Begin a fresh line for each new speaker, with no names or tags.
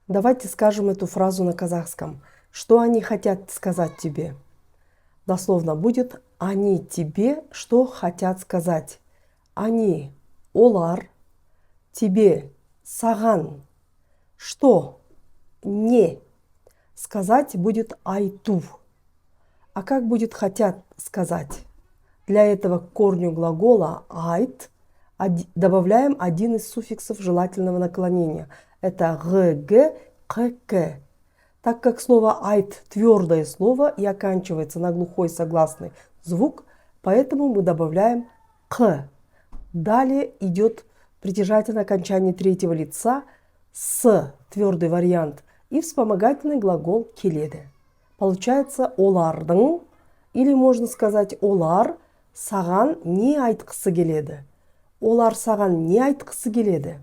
Давайте скажем эту фразу на казахском. Что они хотят сказать тебе? Дословно будет «Они тебе что хотят сказать?» Они, олар, тебе, саган, что, не. Сказать будет айту. А как будет хотят сказать? Для этого к корню глагола айт добавляем один из суффиксов желательного наклонения. Это г, к. Так как слово айт твердое слово и оканчивается на глухой согласный звук, поэтому мы добавляем к. Далее идет притяжательное окончание третьего лица с твердый вариант и вспомогательный глагол келеді. Получается олардың, или можно сказать олар саған не айтқысы келеді. Олар саған не айтқысы келеді.